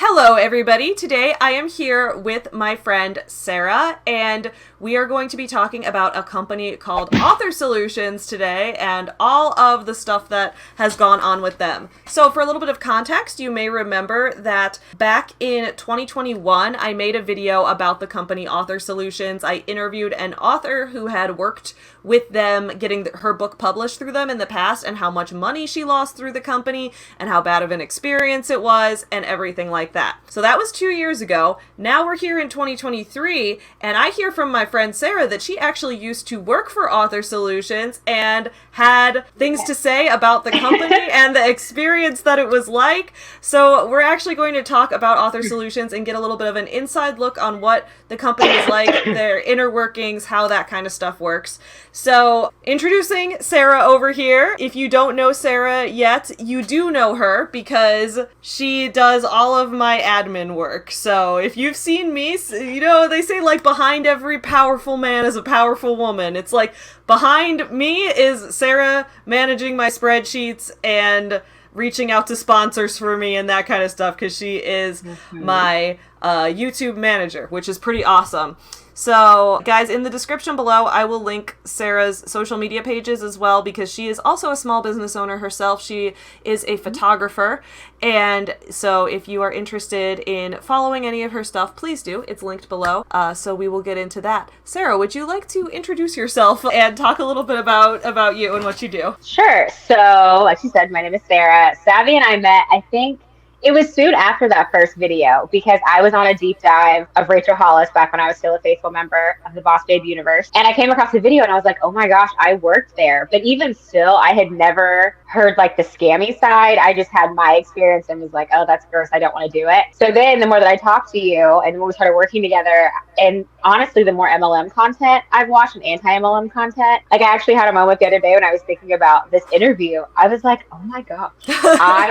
Hello, everybody. Today I am here with my friend Sarah, and we are going to be talking about a company called Author Solutions today and all of the stuff that has gone on with them. So for a little bit of context, you may remember that back in 2021, I made a video about the company Author Solutions. I interviewed an author who had worked with them, getting her book published through them in the past, and how much money she lost through the company, and how bad of an experience it was, and everything like that. So that was 2 years ago. Now we're here in 2023, and I hear from my friend Sarah that she actually used to work for Author Solutions and had things to say about the company and the experience that it was like. So we're actually going to talk about Author Solutions and get a little bit of an inside look on what the company is like, their inner workings, how that kind of stuff works. So introducing Sarah over here. If you don't know Sarah yet, you do know her because she does all of my admin work. So if you've seen me, you know, they say like behind every powerful man is a powerful woman. It's like behind me is Sarah managing my spreadsheets and reaching out to sponsors for me and that kind of stuff, because she is my YouTube manager, which is pretty awesome. So, guys, in the description below, I will link Sarah's social media pages as well, because she is also a small business owner herself. She is a photographer, and so if you are interested in following any of her stuff, please do. It's linked below, so we will get into that. Sarah, would you like to introduce yourself and talk a little bit about you and what you do? Sure. So, like you said, my name is Sarah. Savvy and I met, I think, it was soon after that first video, because I was on a deep dive of Rachel Hollis back when I was still a faithful member of the Boss Babe universe. And I came across the video and I was like, oh my gosh, I worked there. But even still, I had never heard like the scammy side. I just had my experience and was like, oh, that's gross. I don't want to do it. So then the more that I talked to you and when we started working together, and honestly, the more MLM content I've watched and anti-MLM content, like I actually had a moment the other day when I was thinking about this interview. I was like, oh my gosh, I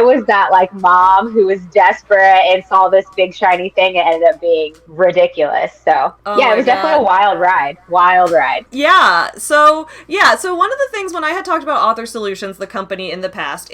was that like mom who was desperate and saw this big shiny thing and ended up being ridiculous. So it was definitely a wild ride. Yeah. So one of the things when I had talked about Author Solutions, the company in the past,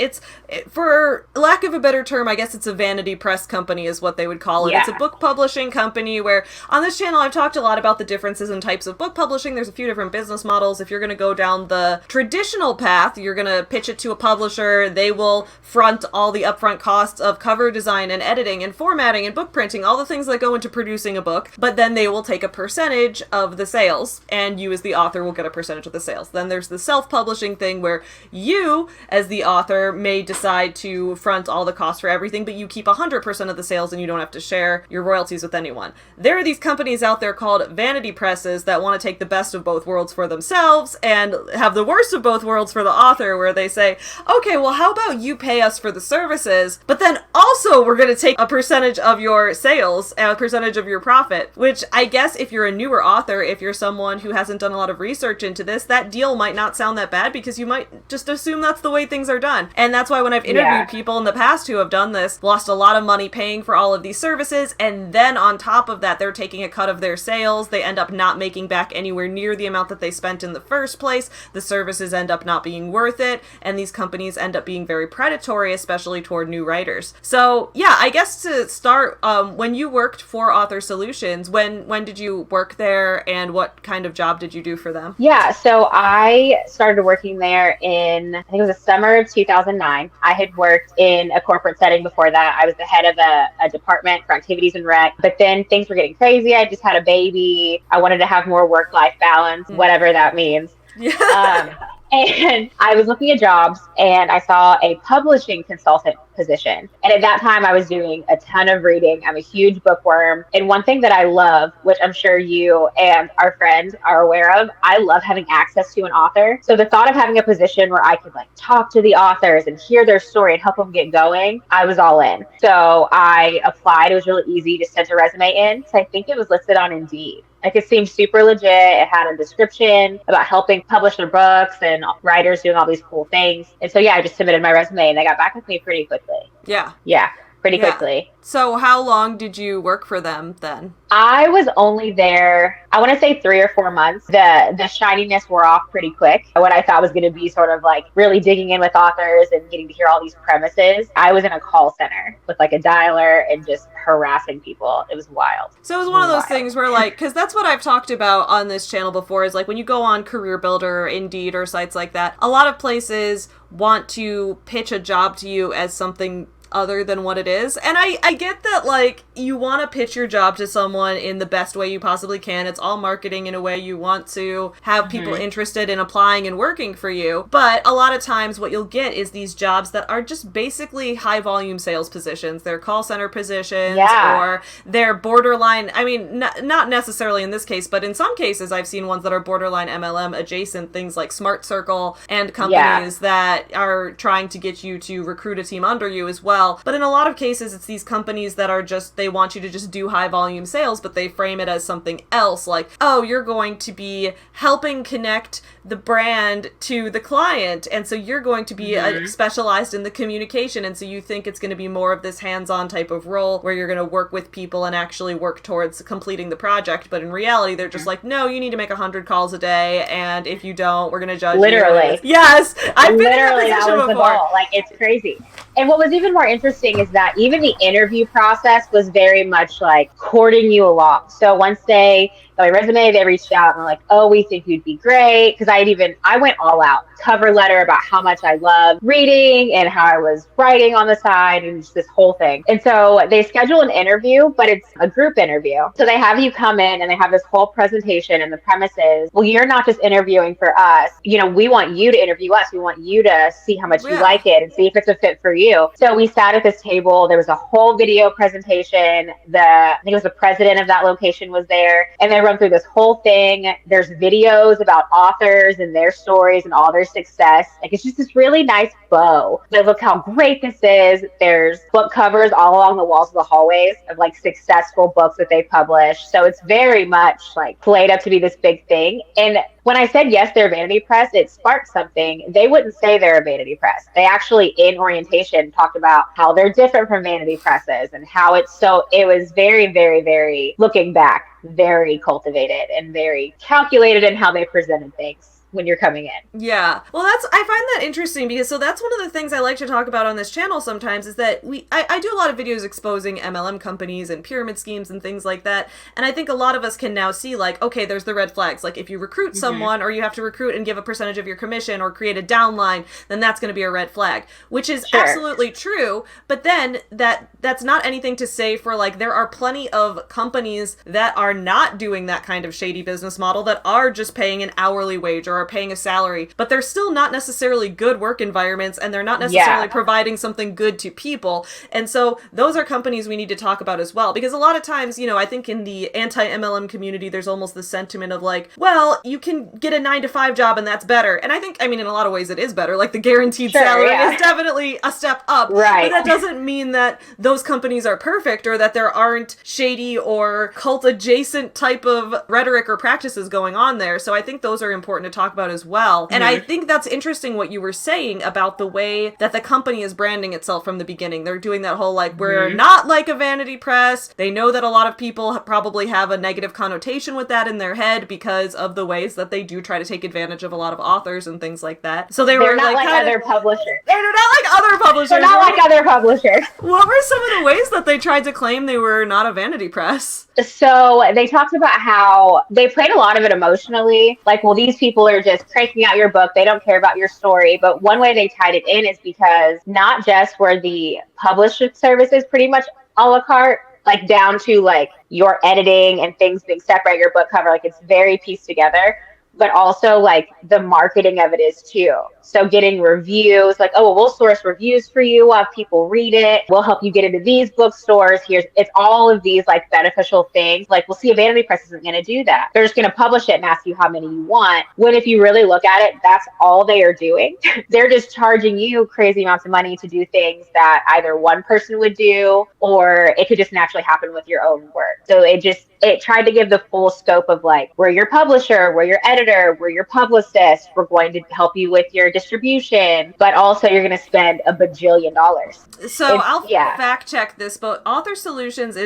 for lack of a better term, I guess it's a vanity press company is what they would call it. Yeah. It's a book publishing company where on this channel I've talked a lot about the differences in types of book publishing. There's a few different business models. If you're going to go down the traditional path, you're going to pitch it to a publisher. They will front all the upfront costs of cover design and editing and formatting and book printing, all the things that go into producing a book, but then they will take a percentage of the sales, and you as the author will get a percentage of the sales. Then there's the self-publishing thing where you as the author may decide to front all the costs for everything, but you keep 100% of the sales and you don't have to share your royalties with anyone. There are these companies out there called vanity presses that want to take the best of both worlds for themselves and have the worst of both worlds for the author, where they say, okay, well, how about you pay us for the services, but then also we're going to take a percentage of your sales and a percentage of your profit, which I guess if you're a newer author, if you're someone who hasn't done a lot of research into this, that deal might not sound that bad because you might just assume that's the way things are done. And that's why when I've interviewed people in the past who have done this, lost a lot of money paying for all of these services, and then on top of that, they're taking a cut of their sales. They end up not making back anywhere near the amount that they spent in the first place. The services end up not being worth it, and these companies end up being very predatory, especially toward new writers. So yeah, I guess to start, when you worked for Author Solutions, when did you work there and what kind of job did you do for them? Yeah, so I started working there in, I think it was the summer of 2009. I had worked in a corporate setting before that. I was the head of a department for activities and rec, but then things were getting crazy. I just had a baby. I wanted to have more work-life balance, whatever that means. Yeah. And I was looking at jobs and I saw a publishing consultant position. And at that time I was doing a ton of reading. I'm a huge bookworm. And one thing that I love, which I'm sure you and our friends are aware of, I love having access to an author. So the thought of having a position where I could like talk to the authors and hear their story and help them get going, I was all in. So I applied. It was really easy. Just sent a resume in. So I think it was listed on Indeed. Like, it seemed super legit. It had a description about helping publish their books and writers doing all these cool things. And so, yeah, I just submitted my resume and they got back with me pretty quickly. Yeah. Yeah. pretty quickly. So how long did you work for them then? I was only there, I want to say 3 or 4 months. The shininess wore off pretty quick. What I thought was going to be sort of like really digging in with authors and getting to hear all these premises. I was in a call center with like a dialer and just harassing people. It was wild. So it was one of those things where like, because that's what I've talked about on this channel before, is like when you go on Career Builder or Indeed or sites like that, a lot of places want to pitch a job to you as something other than what it is. And I get that, like, you want to pitch your job to someone in the best way you possibly can. It's all marketing in a way you want to have people interested in applying and working for you. But a lot of times what you'll get is these jobs that are just basically high volume sales positions. They're call center positions or they're borderline, I mean, not necessarily in this case, but in some cases I've seen ones that are borderline MLM adjacent, things like Smart Circle and companies that are trying to get you to recruit a team under you as well. But in a lot of cases, it's these companies that are just, they want you to just do high volume sales, but they frame it as something else. Like, oh, you're going to be helping connect the brand to the client. And so you're going to be specialized in the communication. And so you think it's going to be more of this hands-on type of role where you're going to work with people and actually work towards completing the project. But in reality, they're just like, no, you need to make 100 calls a day. And if you don't, we're going to judge you. Literally. Yes. I've been in that Literally, position that was before. the goal. Like, it's crazy. And what was even more interesting is that even the interview process was very much like courting you along. So once they got my resume, they reached out and were like, oh, we think you'd be great. Because I went all out. Cover letter about how much I love reading and how I was writing on the side and just this whole thing. And so they schedule an interview, but it's a group interview. So they have you come in and they have this whole presentation, and the premise is, well, you're not just interviewing for us. You know, we want you to interview us. We want you to see how much you like it and see if it's a fit for you. So we sat at this table. There was a whole video presentation. I think it was the president of that location was there, and they run through this whole thing. There's videos about authors and their stories and all their success. Like, it's just this really nice bow. But look how great this is. There's book covers all along the walls of the hallways of like successful books that they published. So it's very much like played up to be this big thing. And when I said yes, they're a vanity press, it sparked something. They wouldn't say they're a vanity press. They actually, in orientation, talked about how they're different from vanity presses and how it was very, very, very, looking back, very cultivated and very calculated in how they presented things when you're coming in. Yeah. Well, I find that interesting because that's one of the things I like to talk about on this channel sometimes is that I do a lot of videos exposing MLM companies and pyramid schemes and things like that. And I think a lot of us can now see like, okay, there's the red flags. Like if you recruit someone or you have to recruit and give a percentage of your commission or create a downline, then that's going to be a red flag, which is absolutely true. But then that's not anything to say for like, there are plenty of companies that are not doing that kind of shady business model that are just paying an hourly wage or are paying a salary, but they're still not necessarily good work environments and they're not necessarily providing something good to people. And so those are companies we need to talk about as well, because a lot of times, you know, I think in the anti-MLM community, there's almost the sentiment of like, well, you can get a 9-to-5 job and that's better. And I think, I mean, in a lot of ways it is better. Like the guaranteed salary is definitely a step up. Right. But that doesn't mean that those companies are perfect or that there aren't shady or cult adjacent type of rhetoric or practices going on there. So I think those are important to talk about as well. And I think that's interesting what you were saying about the way that the company is branding itself from the beginning. They're doing that whole like, we're not like a vanity press. They know that a lot of people probably have a negative connotation with that in their head because of the ways that they do try to take advantage of a lot of authors and things like that. So they're not like other publishers. They're not like other publishers. They're not like other publishers. What were some of the ways that they tried to claim they were not a vanity press? So they talked about how they played a lot of it emotionally. Like, well, these people are just cranking out your book. They don't care about your story. But one way they tied it in is because not just were the publishing services pretty much a la carte, like down to like your editing and things being separate, your book cover, like it's very pieced together, but also like the marketing of it is too. So getting reviews, like, oh, well, we'll source reviews for you. We'll have people read it. We'll help you get into these bookstores. It's all of these like beneficial things. Like, we'll see, a vanity press isn't going to do that. They're just going to publish it and ask you how many you want. When if you really look at it, that's all they are doing. They're just charging you crazy amounts of money to do things that either one person would do, or it could just naturally happen with your own work. So it tried to give the full scope of like, we're your publisher, we're your editor, editor, we're your publicist, we're going to help you with your distribution, but also you're going to spend a bajillion dollars. So I'll fact check this, but Author Solutions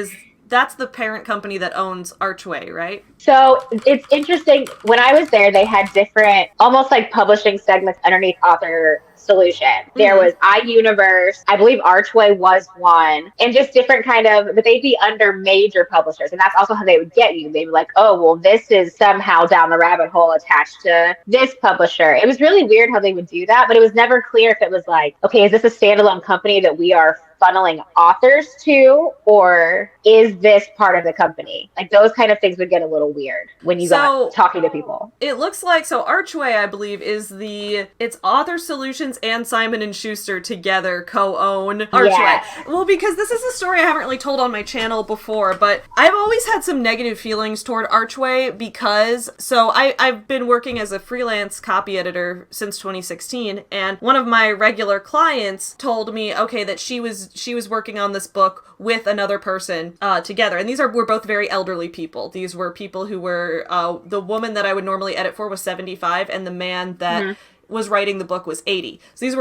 that's the parent company that owns Archway, right? So it's interesting. When I was there, they had different, almost like publishing segments underneath Author Solution. There was iUniverse, I believe Archway was one, and just different but they'd be under major publishers. And that's also how they would get you. They'd be like, oh, well, this is somehow down the rabbit hole attached to this publisher. It was really weird how they would do that, but it was never clear if it was like, okay, is this a standalone company that we are funneling authors to, or is this part of the company? Like those kind of things would get a little weird when you got talking to people. It looks like, Archway, I believe, it's Author Solutions and Simon & Schuster together co-own Archway. Yes. Well, because this is a story I haven't really told on my channel before, but I've always had some negative feelings toward Archway because, I've been working as a freelance copy editor since 2016, and one of my regular clients told me, okay, that she was working on this book with another person together. And were both very elderly people. These were people who were, the woman that I would normally edit for was 75, and the man that was writing the book was 80. So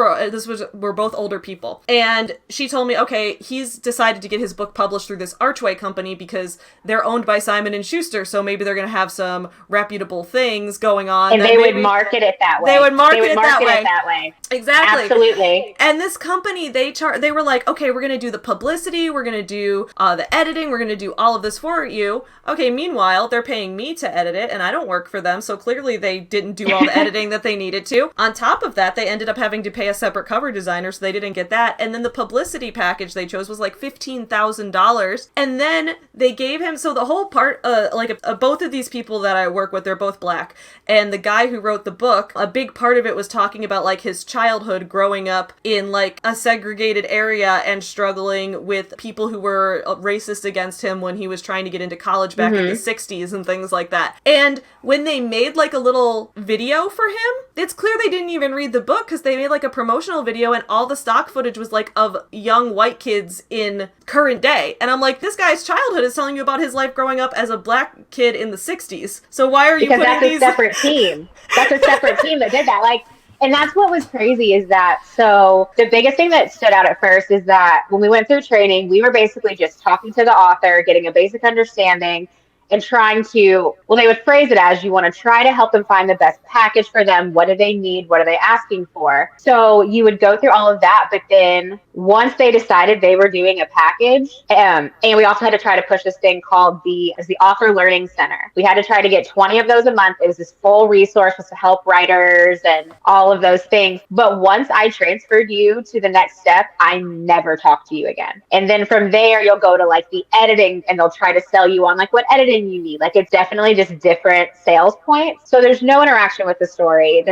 were both older people. And she told me, okay, he's decided to get his book published through this Archway company because they're owned by Simon & Schuster, so maybe they're going to have some reputable things going on. And they would market it that way. They would market it that way. Exactly. Absolutely. And this company, they were like, okay, we're going to do the publicity, we're going to do the editing, we're going to do all of this for you. Okay, meanwhile, they're paying me to edit it, and I don't work for them, so clearly they didn't do all the editing that they needed to. On top of that, they ended up having to pay a separate cover designer, so they didn't get that. And then the publicity package they chose was like $15,000. And then they gave him, so the whole part, both of these people that I work with, they're both Black. And the guy who wrote the book, a big part of it was talking about like his childhood growing up in like a segregated area and struggling with people who were racist against him when he was trying to get into college back in the 60s and things like that. And when they made like a little video for him, it's clear they didn't even read the book because they made like a promotional video and all the stock footage was like of young white kids in current day. And I'm like, this guy's childhood is telling you about his life growing up as a Black kid in the 60s. So why are you putting that's a separate team. That's a separate team that did that. And that's what was crazy is that, so the biggest thing that stood out at first is that when we went through training, we were basically just talking to the author, getting a basic understanding, and trying to, they would phrase it as you want to try to help them find the best package for them. What do they need? What are they asking for? So you would go through all of that. But then once they decided they were doing a package, and we also had to try to push this thing called the Author Learning Center. We had to try to get 20 of those a month. It was this full resource to help writers and all of those things. But once I transferred you to the next step, I never talked to you again. And then from there, you'll go to like the editing and they'll try to sell you on like what editing you need. Like it's definitely just different sales points. So there's no interaction with the story.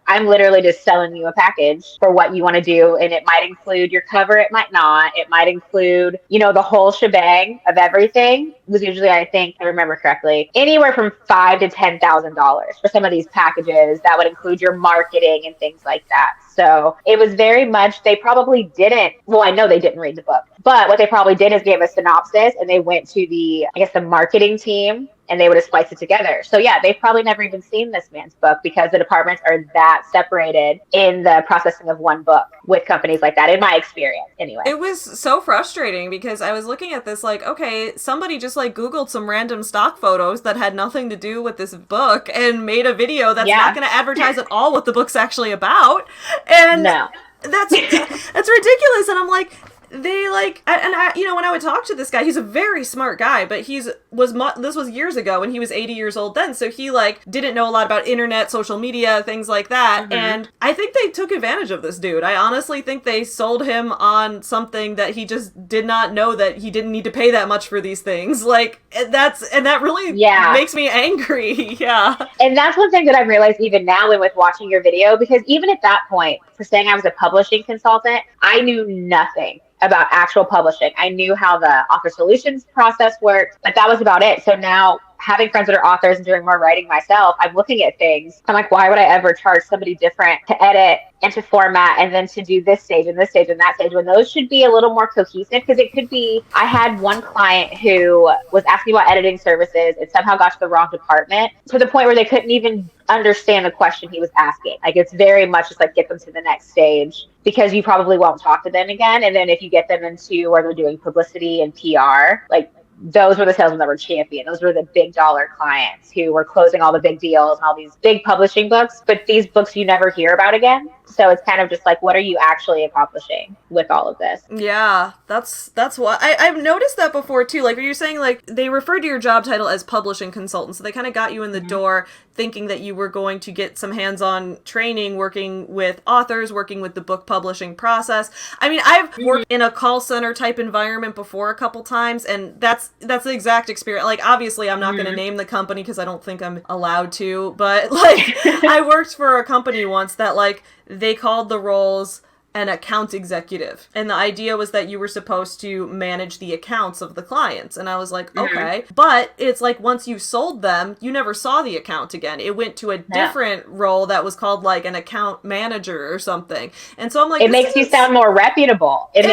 I'm literally just selling you a package for what you want to do. And it might include your cover. It might not. It might include, the whole shebang of everything. It was usually, I think, I remember correctly, anywhere from $5,000 to $10,000 for some of these packages. That would include your marketing and things like that. So it was very much, they probably didn't, I know they didn't read the book, but what they probably did is gave a synopsis and they went to the marketing team and they would have spliced it together. So yeah, they've probably never even seen this man's book because the departments are that separated in the processing of one book with companies like that, in my experience anyway. It was so frustrating because I was looking at this like, okay, somebody just like Googled some random stock photos that had nothing to do with this book and made a video that's not going to advertise at all what the book's actually about. And no. That's ridiculous. And I'm like, they like, and I, when I would talk to this guy, he's a very smart guy, but this was years ago when he was 80 years old then. So he like didn't know a lot about internet, social media, things like that. Mm-hmm. And I think they took advantage of this dude. I honestly think they sold him on something that he just did not know that he didn't need to pay that much for these things. Like that really makes me angry. Yeah. And that's one thing that I've realized even now with watching your video, because even at that point, for saying I was a publishing consultant, I knew nothing about actual publishing. I knew how the Author Solutions process worked, but that was about it. So now having friends that are authors and doing more writing myself, I'm looking at things. I'm like, why would I ever charge somebody different to edit and to format and then to do this stage and this stage and that stage when those should be a little more cohesive? Because it could be, I had one client who was asking about editing services and somehow got to the wrong department to the point where they couldn't even understand the question he was asking. Like, it's very much just like, get them to the next stage because you probably won't talk to them again. And then if you get them into where they're doing publicity and PR, like, those were the salesmen that were champion. Those were the big dollar clients who were closing all the big deals and all these big publishing books, but these books you never hear about again. So it's kind of just like, what are you actually accomplishing with all of this? Yeah, that's what I've noticed that before too. Like, are you saying like they referred to your job title as publishing consultant, so they kind of got you in the door thinking that you were going to get some hands-on training working with authors, working with the book publishing process. I mean, I've worked in a call center type environment before a couple times, and that's the exact experience. Like, obviously I'm not going to name the company because I don't think I'm allowed to, but like I worked for a company once that like they called the roles an account executive. And the idea was that you were supposed to manage the accounts of the clients. And I was like, okay. But it's like once you sold them, you never saw the account again. It went to a different role that was called like an account manager or something. And so I'm like, it makes you sound more reputable. It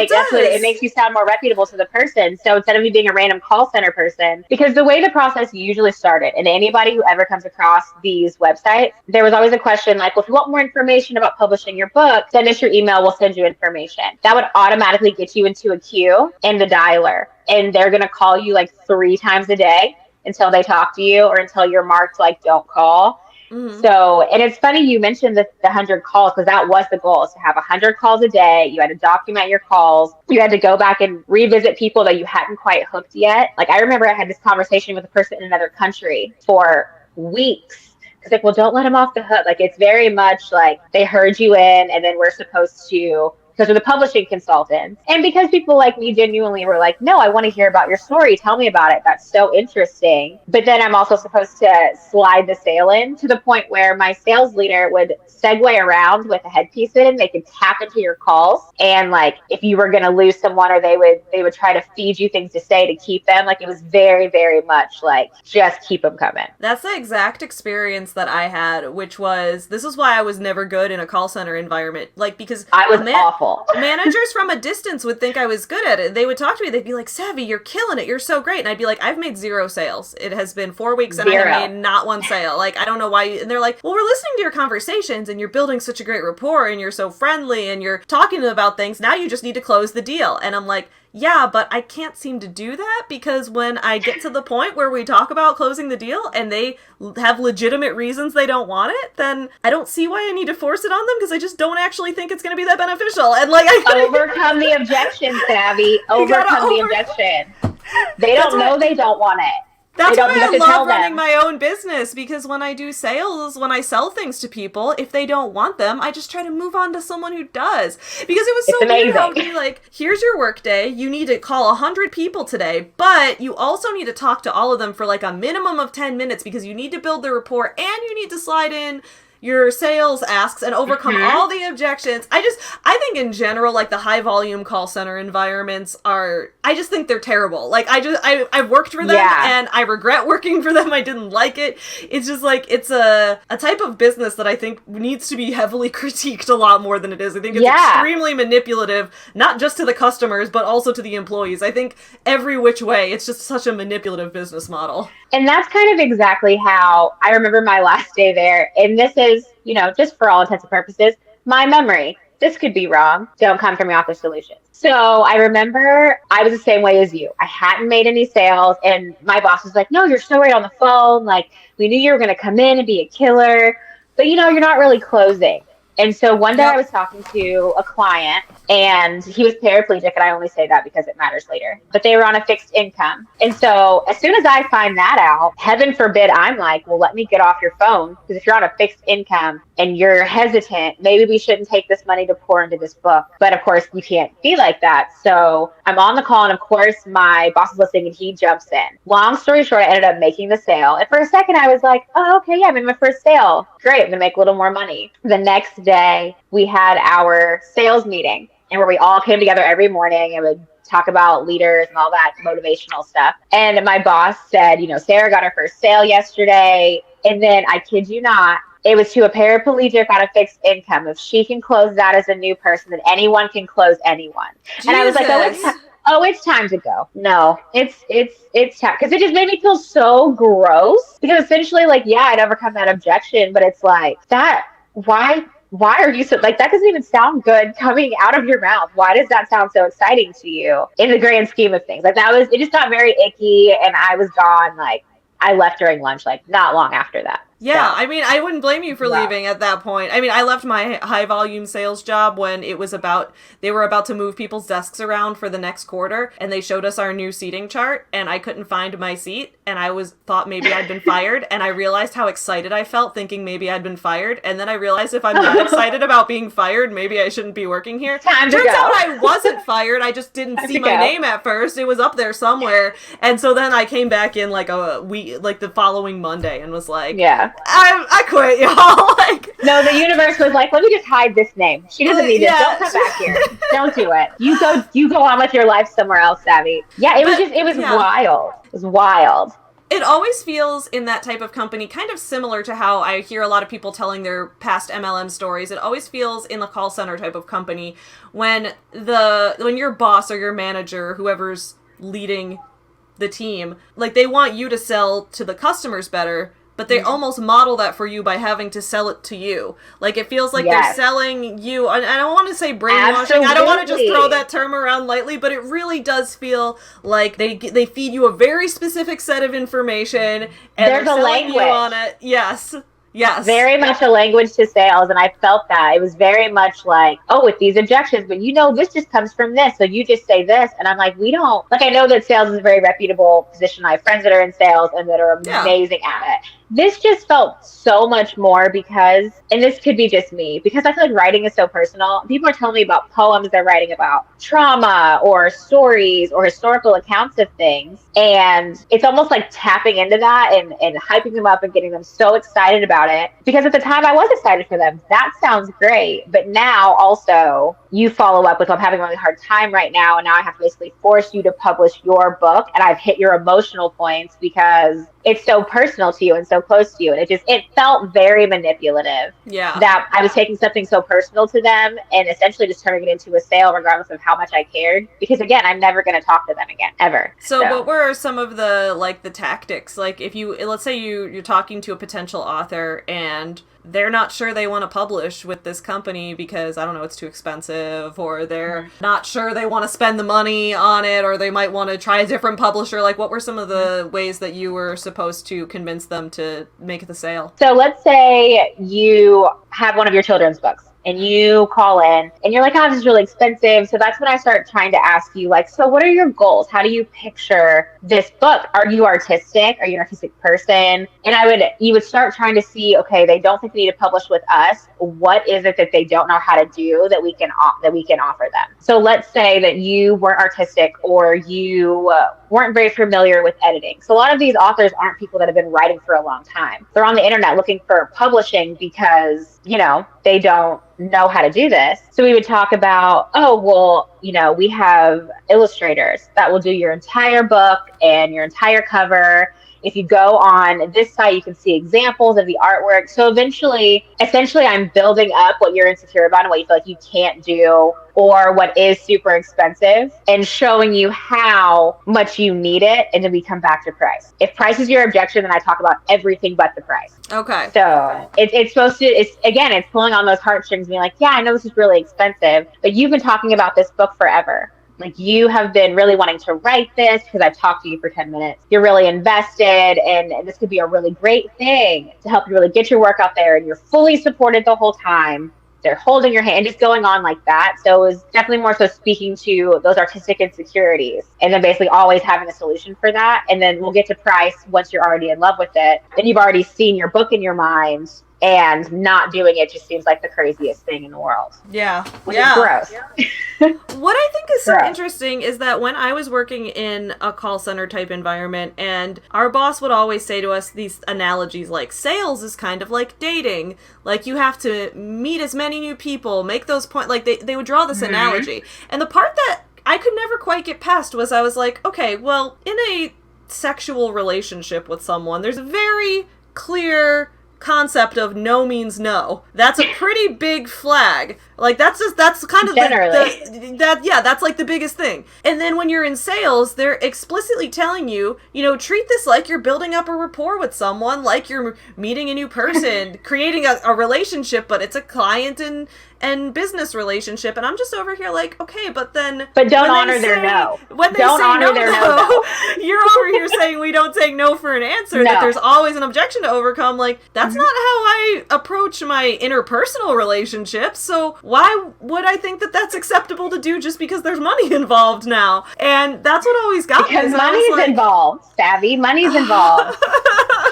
makes you sound more reputable to the person. So instead of you being a random call center person, because the way the process usually started, and anybody who ever comes across these websites, there was always a question like, well, if you want more information about publishing your book, send us your email. We'll send you information. That would automatically get you into a queue in the dialer. And they're going to call you like 3 times a day until they talk to you or until you're marked like don't call. So, and it's funny you mentioned the 100 calls because that was the goal, is to have 100 calls a day. You had to document your calls. You had to go back and revisit people that you hadn't quite hooked yet. Like, I remember I had this conversation with a person in another country for weeks. It's like, well, don't let them off the hook. Like, it's very much like they heard you in and then we're supposed to, because we're the publishing consultants. And because people like me genuinely were like, no, I want to hear about your story. Tell me about it. That's so interesting. But then I'm also supposed to slide the sale in to the point where my sales leader would segue around with a headpiece in. They could tap into your calls. And like, if you were going to lose someone or they would try to feed you things to say to keep them. Like, it was very, very much like, just keep them coming. That's the exact experience that I had, which was, this is why I was never good in a call center environment. Like, because I was awful. Managers from a distance would think I was good at it. They would talk to me. They'd be like, Savvy, you're killing it. You're so great. And I'd be like, I've made 0 sales. It has been 4 weeks and I have made not 1 sale. Like, I don't know why. And they're like, well, we're listening to your conversations and you're building such a great rapport and you're so friendly and you're talking about things. Now you just need to close the deal. And I'm like, yeah, but I can't seem to do that because when I get to the point where we talk about closing the deal and they have legitimate reasons they don't want it, then I don't see why I need to force it on them because I just don't actually think it's going to be that beneficial. And like, overcome the objection, Savvy. Overcome the objection. They don't know they don't want it. That's why I love running my own business, because when I do sales, when I sell things to people, if they don't want them, I just try to move on to someone who does. Because it was so weird how be like, here's your work day, you need to call 100 people today, but you also need to talk to all of them for like a minimum of 10 minutes because you need to build the rapport and you need to slide in your sales asks and overcome all the objections. I think in general, like the high volume call center environments I just think they're terrible. Like I've worked for them and I regret working for them. I didn't like it. It's just like, it's a type of business that I think needs to be heavily critiqued a lot more than it is. I think it's extremely manipulative, not just to the customers, but also to the employees. I think every which way, it's just such a manipulative business model. And that's kind of exactly how I remember my last day there. And this is, just for all intents and purposes, my memory. This could be wrong. Don't come for me, Author Solutions. So I remember I was the same way as you. I hadn't made any sales. And my boss was like, no, you're so right on the phone. Like, we knew you were going to come in and be a killer. But, you're not really closing. And so one day I was talking to a client and he was paraplegic, and I only say that because it matters later, but they were on a fixed income. And so as soon as I find that out, heaven forbid, I'm like, well, let me get off your phone, because if you're on a fixed income and you're hesitant, maybe we shouldn't take this money to pour into this book. But of course you can't be like that. So I'm on the call, and of course my boss is listening and he jumps in. Long story short, I ended up making the sale. And for a second I was like, oh, okay, yeah, I made my first sale. Great, I'm gonna make a little more money. The next day we had our sales meeting, and where we all came together every morning and would talk about leaders and all that motivational stuff. And my boss said, Sarah got her first sale yesterday. And then I kid you not, it was to a paraplegic on a fixed income. If she can close that as a new person, then anyone can close anyone. Jesus. And I was like, it's time to go. No, it's time. Because it just made me feel so gross. Because essentially, like, yeah, I'd overcome that objection, but it's like, why are you so, like, that doesn't even sound good coming out of your mouth. Why does that sound so exciting to you in the grand scheme of things? Like, it just got very icky, and I was gone, like, I left during lunch, like, not long after that. Yeah, so, I mean, I wouldn't blame you for leaving at that point. I mean, I left my high-volume sales job when they were about to move people's desks around for the next quarter, and they showed us our new seating chart, and I couldn't find my seat, and I thought maybe I'd been fired, and I realized how excited I felt thinking maybe I'd been fired, and then I realized if I'm not excited about being fired, maybe I shouldn't be working here. Turns out I wasn't fired, I just didn't see my name at first. It was up there somewhere, and so then I came back in like a week, like the following Monday, and was like, yeah. I quit, y'all. Like, no, the universe was like, let me just hide this name. She doesn't need it. Don't come back here. Don't do it. You go on with your life somewhere else, Savvy. Yeah, it was wild. It was wild. It always feels in that type of company kind of similar to how I hear a lot of people telling their past MLM stories. It always feels in the call center type of company when your boss or your manager, whoever's leading the team, like, they want you to sell to the customers better, but they almost model that for you by having to sell it to you. Like, it feels like they're selling you. And I don't want to say brainwashing. Absolutely. I don't want to just throw that term around lightly, but it really does feel like they feed you a very specific set of information, and there's they're a selling language you on it. Yes. Very much a language to sales, and I felt that. It was very much like, with these objections, but this just comes from this, so you just say this. And I'm like, we don't, like, I know that sales is a very reputable position. I have friends that are in sales and that are amazing at it. This just felt so much more because, and this could be just me, because I feel like writing is so personal. People are telling me about poems they're writing about trauma or stories or historical accounts of things. And it's almost like tapping into that and hyping them up and getting them so excited about it. Because at the time I was excited for them. That sounds great. But now also you follow up with, I'm having a really hard time right now. And now I have to basically force you to publish your book. And I've hit your emotional points because it's so personal to you and so close to you. And it felt very manipulative. Yeah. That I was taking something so personal to them and essentially just turning it into a sale regardless of how much I cared. Because again, I'm never going to talk to them again, ever. So what were some of the tactics? Like, if let's say you're talking to a potential author and they're not sure they want to publish with this company because, I don't know, it's too expensive, or they're not sure they want to spend the money on it, or they might want to try a different publisher. Like, what were some of the ways that you were supposed to convince them to make the sale? So let's say you have one of your children's books and you call in and you're like, this is really expensive. So that's when I start trying to ask you, like, so what are your goals? How do you picture this book? Are you artistic? Are you an artistic person? And you would start trying to see, okay, they don't think they need to publish with us. What is it that they don't know how to do that we can offer them? So let's say that you weren't artistic, or you weren't very familiar with editing. So a lot of these authors aren't people that have been writing for a long time. They're on the internet looking for publishing because, they don't know how to do this. So we would talk about, we have illustrators that will do your entire book and your entire cover. If you go on this site, you can see examples of the artwork. So essentially, I'm building up what you're insecure about and what you feel like you can't do, or what is super expensive, and showing you how much you need it, and then we come back to price. If price is your objection, then I talk about everything but the price. Okay. So it's pulling on those heartstrings, being like, yeah, I know this is really expensive, but you've been talking about this book forever. Like, you have been really wanting to write this because I've talked to you for 10 minutes. You're really invested, and this could be a really great thing to help you really get your work out there, and you're fully supported the whole time. They're holding your hand, just going on like that. So it was definitely more so speaking to those artistic insecurities, and then basically always having a solution for that. And then we'll get to price once you're already in love with it. Then you've already seen your book in your mind, and not doing it just seems like the craziest thing in the world. Yeah. Which is gross. What I think is so interesting is that when I was working in a call center type environment, and our boss would always say to us these analogies like, sales is kind of like dating. Like, you have to meet as many new people, make those points. Like, they would draw this analogy. And the part that I could never quite get past was I was like, okay, well, in a sexual relationship with someone, there's a very clear concept of no means no. That's a pretty big flag. Like, that's kind of that's like the biggest thing. And then when you're in sales, they're explicitly telling you, treat this like you're building up a rapport with someone, like you're meeting a new person, creating a relationship, but it's a client and business relationship. And I'm just over here like, okay, but don't honor their no. When they don't say honor their no, you're over here saying we don't take no for an answer, that there's always an objection to overcome. Like, that's not how I approach my interpersonal relationships. So why would I think that that's acceptable to do just because there's money involved now? And that's what always got me. Because money's involved, Savvy. Money's involved.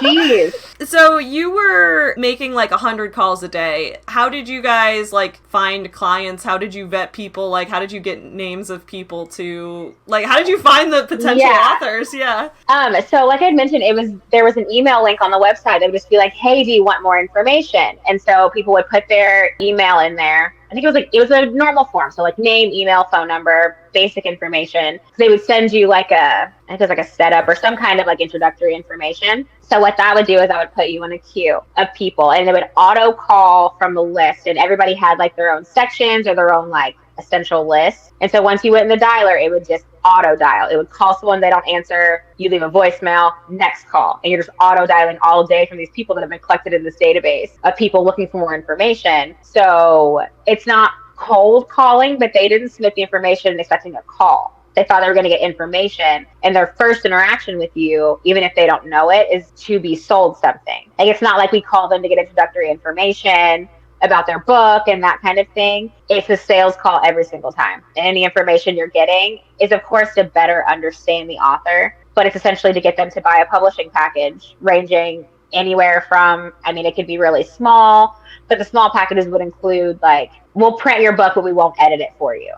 Jeez. So you were making like 100 calls a day. How did you guys find clients? How did you vet people? How did you get names of people to how did you find the potential authors? Yeah. So like I mentioned, there was an email link on the website that would just be like, hey, do you want more information? And so people would put their email in there. I think it was a normal form. So name, email, phone number, basic information. They would send you a setup or some kind of introductory information. So what that would do is I would put you in a queue of people, and they would auto call from the list, and everybody had their own sections or their own essential list. And so once you went in the dialer, it would just auto dial. It would call someone, they don't answer, you leave a voicemail, next call. And you're just auto dialing all day from these people that have been collected in this database of people looking for more information. So it's not cold calling, but they didn't submit the information expecting a call. They thought they were going to get information, and their first interaction with you, even if they don't know it, is to be sold something. It's not like we call them to get introductory information about their book and that kind of thing. It's a sales call every single time. And the information you're getting is, of course, to better understand the author, but it's essentially to get them to buy a publishing package ranging anywhere from, it could be really small, but the small packages would include we'll print your book, but we won't edit it for you.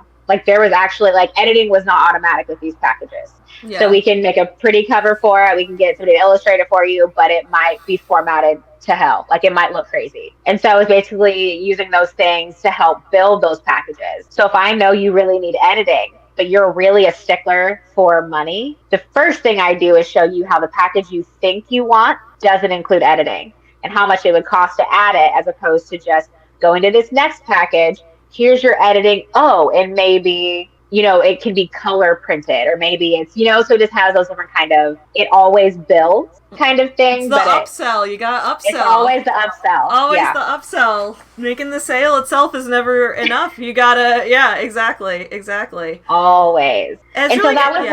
There was actually editing was not automatic with these packages. Yeah. So we can make a pretty cover for it. We can get somebody to illustrate it for you, but it might be formatted to hell. It might look crazy. And so I was basically using those things to help build those packages. So if I know you really need editing, but you're really a stickler for money, the first thing I do is show you how the package you think you want doesn't include editing and how much it would cost to add it, as opposed to just going to this next package. Here's your editing. Oh, and maybe, it can be color printed, or maybe it's, so it just has those different kind of, it always builds kind of thing. It's the upsell. You gotta upsell. It's always the upsell. Always the upsell. Making the sale itself is never enough. You gotta, exactly. Always. And so that was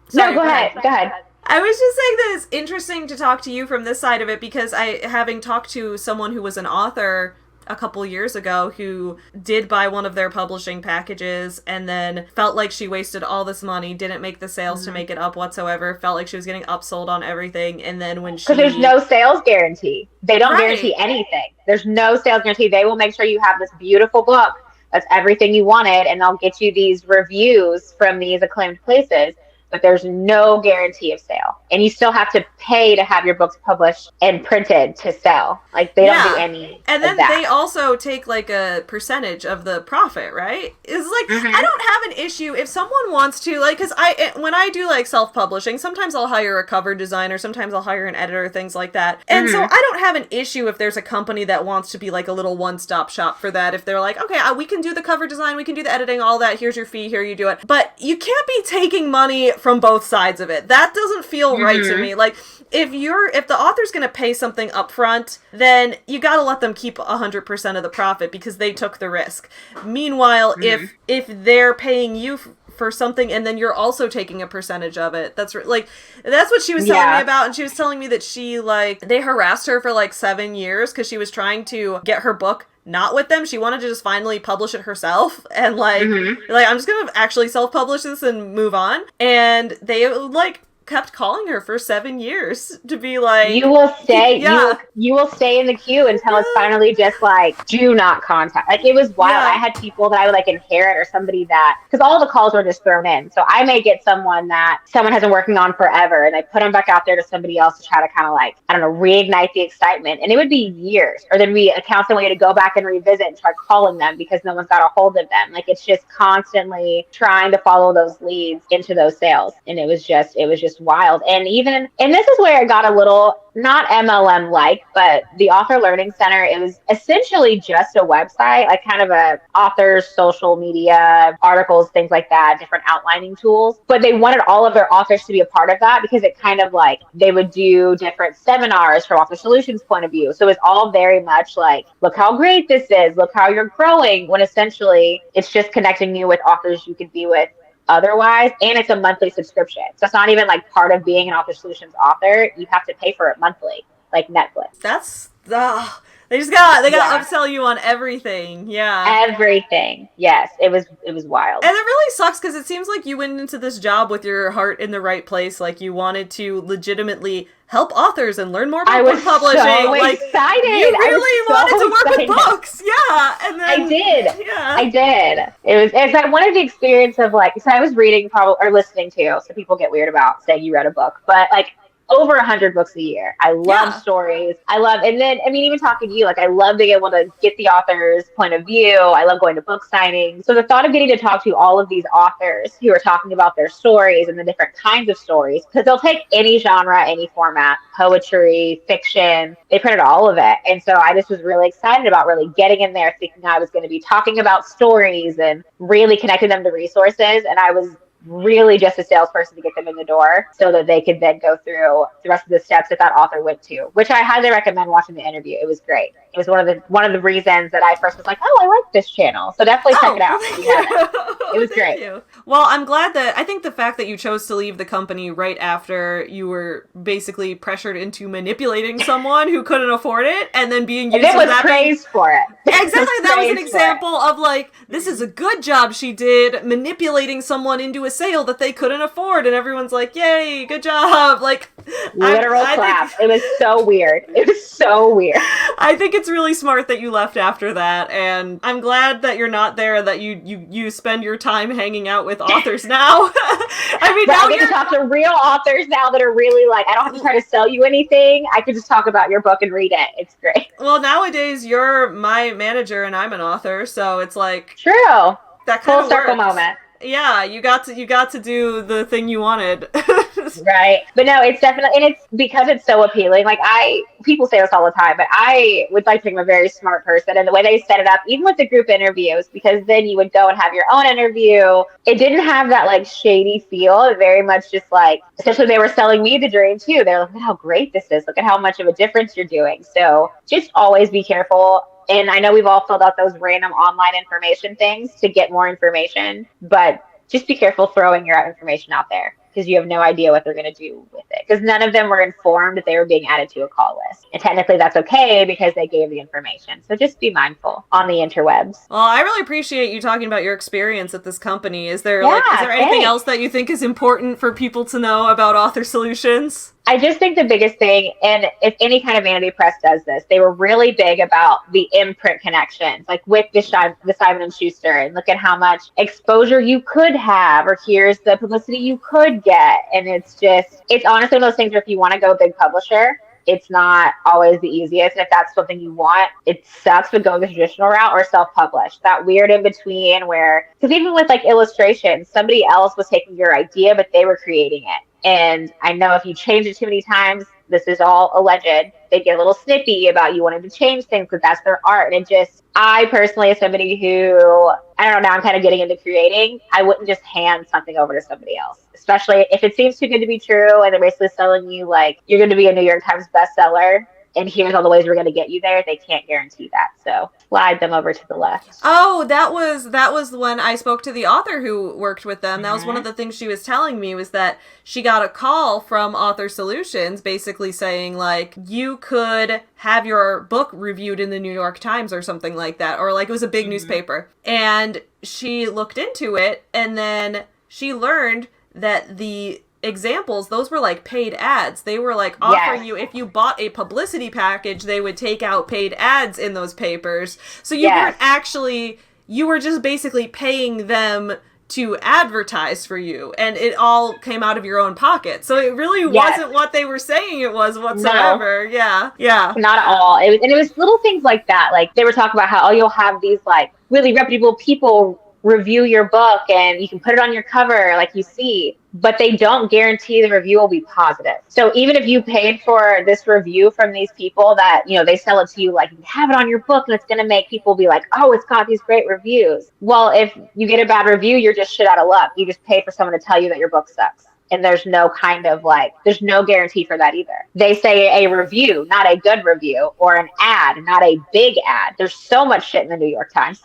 Sorry, no, go ahead. I was just saying that it's interesting to talk to you from this side of it, because having talked to someone who was an author a couple years ago who did buy one of their publishing packages and then felt like she wasted all this money, didn't make the sales to make it up whatsoever, felt like she was getting upsold on everything, and then when she... Because there's no sales guarantee. They don't guarantee anything. There's no sales guarantee. They will make sure you have this beautiful book that's everything you wanted, and they'll get you these reviews from these acclaimed places, but there's no guarantee of sale. And you still have to pay to have your books published and printed to sell. They don't do any And then of that. They also take a percentage of the profit, right? It's I don't have an issue if someone wants to, because when I do self-publishing, sometimes I'll hire a cover designer, sometimes I'll hire an editor, things like that. And so I don't have an issue if there's a company that wants to be a little one-stop shop for that. If they're okay, we can do the cover design, we can do the editing, all that, here's your fee, here you do it. But you can't be taking money from both sides of it. That doesn't feel right to me. If the author's going to pay something up front, then you got to let them keep 100% of the profit because they took the risk. Meanwhile, if they're paying you for something and then you're also taking a percentage of it, that's what she was telling me about. And she was telling me that she they harassed her for 7 years because she was trying to get her book not with them. She wanted to just finally publish it herself and I'm just gonna actually self-publish this and move on. And they kept calling her for 7 years to be like, you will stay, yeah, you will stay in the queue until it's finally just like, do not contact. Like, it was wild. I had people that I would like inherit, or somebody that, because all the calls were just thrown in. So I may get someone that someone has been working on forever, and I put them back out there to somebody else to try to kind of like, I don't know, reignite the excitement. And it would be years, or there'd be accounts that we had to go back and revisit and try calling them because no one's got a hold of them. Like, it's just constantly trying to follow those leads into those sales. And it was just wild. And even, and this is where it got a little, not MLM like, but the Author Learning Center, it was essentially just a website, like kind of a author's social media, articles, things like that, different outlining tools. But they wanted all of their authors to be a part of that, because it kind of like, they would do different seminars from Author Solutions point of view. So it's all very much like, look how great this is, look how you're growing, when essentially it's just connecting you with authors you could be with otherwise. And it's a monthly subscription, so it's not even like part of being an Author Solutions author. You have to pay for it monthly, like Netflix. That's they gotta upsell you on everything. Yeah, everything. Yes, it was wild. And it really sucks, because it seems like you went into this job with your heart in the right place. Like, you wanted to legitimately help authors and learn more about book publishing. So like, excited. You really wanted to work with books. Yeah. And then I did. Yeah. I did. It's like one of the experience of like, so I was reading or listening to, so people get weird about saying you read a book, but like over 100 books a year. I love stories. And then, I mean, even talking to you, like, I love being able to get the author's point of view. I love going to book signings. So the thought of getting to talk to all of these authors who are talking about their stories and the different kinds of stories, because they'll take any genre, any format, poetry, fiction, they printed all of it. And so I just was really excited about really getting in there, thinking I was going to be talking about stories and really connecting them to resources. And I was really just a salesperson to get them in the door so that they could then go through the rest of the steps that author went to, which I highly recommend watching the interview. It was great. It was one of the reasons that I first was like, oh, I like this channel. So definitely check it out. It was great. Well, I'm glad that, I think the fact that you chose to leave the company right after you were basically pressured into manipulating someone who couldn't afford it, and then being used as that praised for it. Exactly. That was an example of like, this is a good job she did manipulating someone into a sale that they couldn't afford, and everyone's like, yay, good job. Like, literal clap. It was so weird. I think it's really smart that you left after that, and I'm glad that you're not there, that you spend your time hanging out with authors now. I mean, now I get to talk to real authors now that are really like, I don't have to try to sell you anything. I could just talk about your book and read it. It's great. Well, nowadays you're my manager and I'm an author, so it's like, true. That kind of full circle moment. Yeah, you got to do the thing you wanted. Right. But no, it's definitely, and it's because it's so appealing. Like, people say this all the time, but I would like to think I'm a very smart person. And the way they set it up, even with the group interviews, because then you would go and have your own interview. It didn't have that like shady feel. It very much just like, essentially they were selling me the dream too. They're like, look at how great this is. Look at how much of a difference you're doing. So just always be careful. And I know we've all filled out those random online information things to get more information, but just be careful throwing your information out there, because you have no idea what they're going to do with it. Because none of them were informed that they were being added to a call list. And technically that's okay because they gave the information. So just be mindful on the interwebs. Well, I really appreciate you talking about your experience at this company. Is there anything else that you think is important for people to know about Author Solutions? I just think the biggest thing, and if any kind of vanity press does this, they were really big about the imprint connections, like with the Simon & Schuster, and look at how much exposure you could have, or here's the publicity you could get. And it's honestly one of those things where if you want to go big publisher, it's not always the easiest. And if that's something you want, it sucks, but go the traditional route or self-publish. That weird in between where, because even with like illustrations, somebody else was taking your idea, but they were creating it. And I know if you change it too many times, this is all alleged, they get a little snippy about you wanting to change things because that's their art. And I personally, as somebody who, I don't know, now I'm kind of getting into creating, I wouldn't just hand something over to somebody else, especially if it seems too good to be true and they're basically selling you like, you're going to be a New York Times bestseller, and here's all the ways we're going to get you there. They can't guarantee that. So slide them over to the left. Oh, that was when I spoke to the author who worked with them. That was one of the things she was telling me, was that she got a call from Author Solutions basically saying like, you could have your book reviewed in the New York Times or something like that. Or like it was a big newspaper. And she looked into it, and then she learned that the examples, those were like paid ads. They were like offering you, if you bought a publicity package, they would take out paid ads in those papers. So you weren't actually, you were just basically paying them to advertise for you, and it all came out of your own pocket. So it really wasn't what they were saying it was whatsoever. No. Yeah. Not at all. It was little things like that. Like they were talking about how, you'll have these like really reputable people review your book and you can put it on your cover like you see, but they don't guarantee the review will be positive. So even if you paid for this review from these people that, they sell it to you, like you have it on your book and it's going to make people be like, oh, it's got these great reviews. Well, if you get a bad review, you're just shit out of luck. You just paid for someone to tell you that your book sucks. And there's no kind of there's no guarantee for that either. They say a review, not a good review, or an ad, not a big ad. There's so much shit in the New York Times.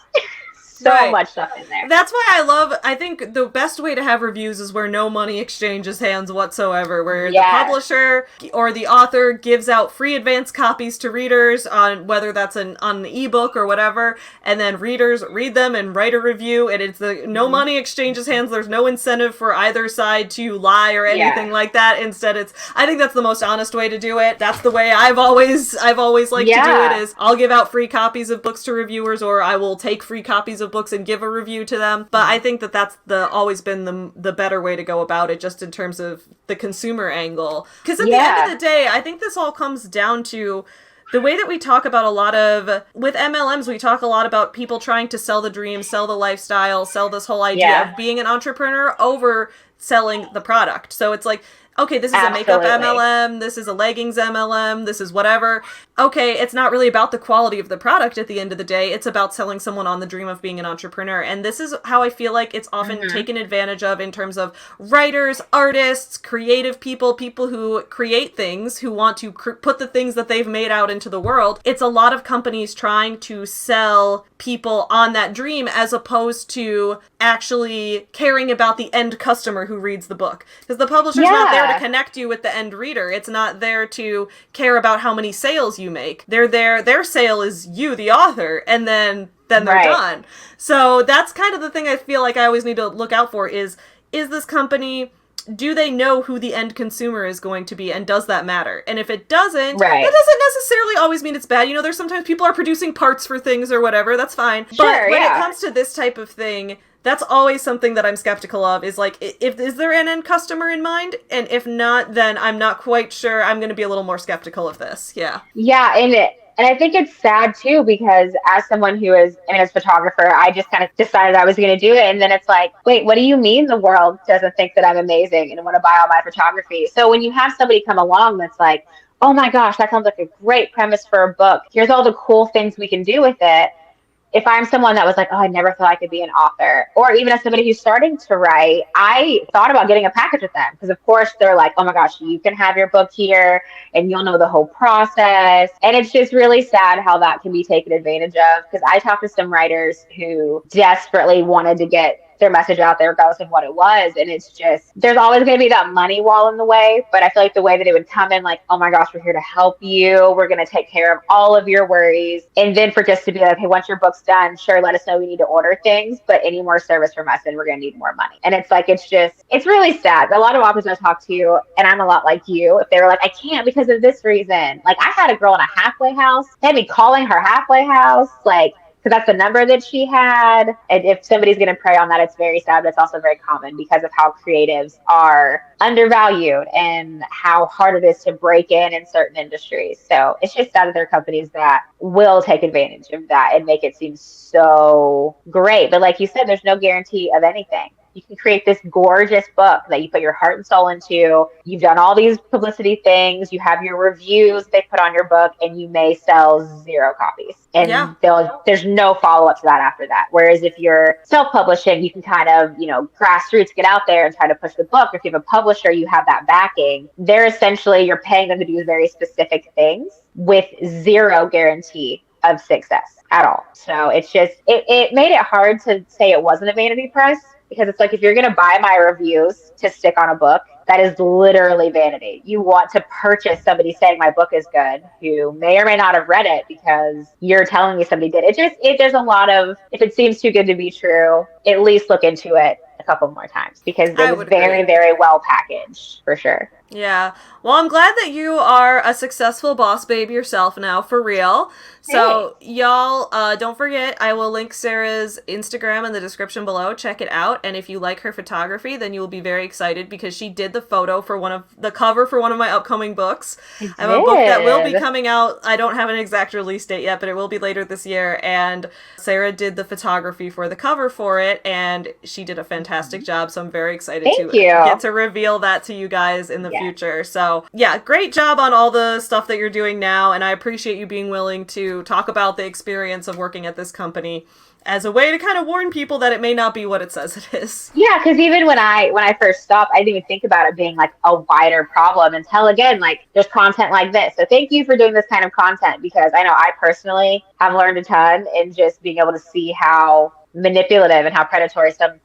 So much stuff in there. That's why I think the best way to have reviews is where no money exchanges hands whatsoever, where the publisher or the author gives out free advance copies to readers on whether that's on an ebook or whatever, and then readers read them and write a review, and it's no money exchanges hands. There's no incentive for either side to lie or anything like that. Instead, I think that's the most honest way to do it. That's the way I've always liked to do it, is I'll give out free copies of books to reviewers, or I will take free copies of books and give a review to them. But I think that's always been the better way to go about it, just in terms of the consumer angle. Because at the end of the day, I think this all comes down to the way that we talk about with MLMs, we talk a lot about people trying to sell the dream, sell the lifestyle, sell this whole idea of being an entrepreneur over selling the product. So it's like, okay, this is a makeup MLM, this is a leggings MLM, this is whatever. Okay, it's not really about the quality of the product at the end of the day. It's about selling someone on the dream of being an entrepreneur. And this is how I feel like it's often taken advantage of in terms of writers, artists, creative people who create things, who want to put the things that they've made out into the world. It's a lot of companies trying to sell people on that dream as opposed to actually caring about the end customer who reads the book. Because the publisher's not there to connect you with the end reader. It's not there to care about how many sales you make. Their sale is you, the author, and then they're done. So that's kind of the thing I feel like I always need to look out for is this company, do they know who the end consumer is going to be, and does that matter? And if it doesn't, that doesn't necessarily always mean it's bad. There's sometimes people are producing parts for things or whatever, that's fine. But when it comes to this type of thing, that's always something that I'm skeptical of, is like, is there an end customer in mind? And if not, then I'm not quite sure. I'm going to be a little more skeptical of this. Yeah. Yeah. And I think it's sad too, because as someone who is, as a photographer, I just kind of decided I was going to do it. And then it's like, wait, what do you mean the world doesn't think that I'm amazing and want to buy all my photography? So when you have somebody come along that's like, oh my gosh, that sounds like a great premise for a book. Here's all the cool things we can do with it. If I'm someone that was like, oh, I never thought I could be an author, or even as somebody who's starting to write, I thought about getting a package with them, because of course they're like, oh my gosh, you can have your book here and you'll know the whole process. And it's just really sad how that can be taken advantage of, because I talked to some writers who desperately wanted to get their message out there regardless of what it was. And it's just, there's always going to be that money wall in the way. But I feel like the way that it would come in, like, oh my gosh, we're here to help you. We're going to take care of all of your worries. And then for just to be like, hey, once your book's done, sure, let us know we need to order things, but any more service from us, then we're going to need more money. And it's like, it's really sad. A lot of authors I talk to, and I'm a lot like you, if they were like, I can't because of this reason. Like, I had a girl in a halfway house. They had me calling her halfway house, like, because that's the number that she had. And if somebody's going to prey on that, it's very sad, but it's also very common because of how creatives are undervalued and how hard it is to break in certain industries. So it's just sad that there are companies that will take advantage of that and make it seem so great. But like you said, there's no guarantee of anything. You can create this gorgeous book that you put your heart and soul into. You've done all these publicity things. You have your reviews they put on your book, and you may sell 0 copies. And there's no follow-up to that after that. Whereas if you're self-publishing, you can kind of, grassroots get out there and try to push the book. If you have a publisher, you have that backing. They're essentially, you're paying them to do very specific things with 0 guarantee of success at all. So it's just, it made it hard to say it wasn't a vanity press. Because it's like, if you're going to buy my reviews to stick on a book, that is literally vanity. You want to purchase somebody saying my book is good, who may or may not have read it because you're telling me somebody did. There's a lot of, if it seems too good to be true, at least look into it a couple more times because I it was would very, agree. very well packaged for sure. Yeah. Well, I'm glad that you are a successful boss babe yourself now, for real. So, Thanks. y'all, don't forget, I will link Sarah's Instagram in the description below. Check it out. And if you like her photography, then you will be very excited because she did the photo for one of the cover for one of my upcoming books. I I have a book that will be did. coming out. I don't have an exact release date yet, but it will be later this year. And Sarah did the photography for the cover for it, and she did a fantastic job. So I'm very excited Thank to you. get to reveal that to you guys in the Yes. future. So yeah, great job on all the stuff that you're doing now, and I appreciate you being willing to talk about the experience of working at this company as a way to kind of warn people that it may not be what it says it is. Yeah, because even when I first stopped, I didn't even think about it being like a wider problem until again, like there's content like this. So thank you for doing this kind of content because I know I personally have learned a ton in just being able to see how manipulative and how predatory some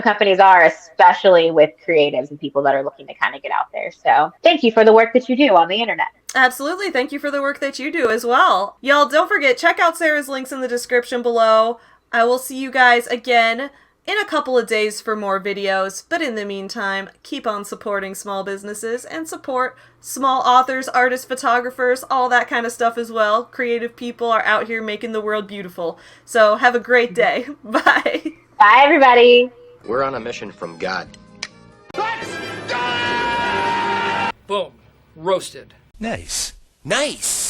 companies are, especially with creatives and people that are looking to kind of get out there. So thank you for the work that you do on the internet. Absolutely. Thank you for the work that you do as well. Y'all, don't forget, check out Sarah's links in the description below. I will see you guys again in a couple of days for more videos, but in the meantime, keep on supporting small businesses and support small authors, artists, photographers, all that kind of stuff as well. Creative people are out here making the world beautiful. So have a great day. Bye. Bye, everybody. We're on a mission from God. Boom. Roasted. Nice. Nice.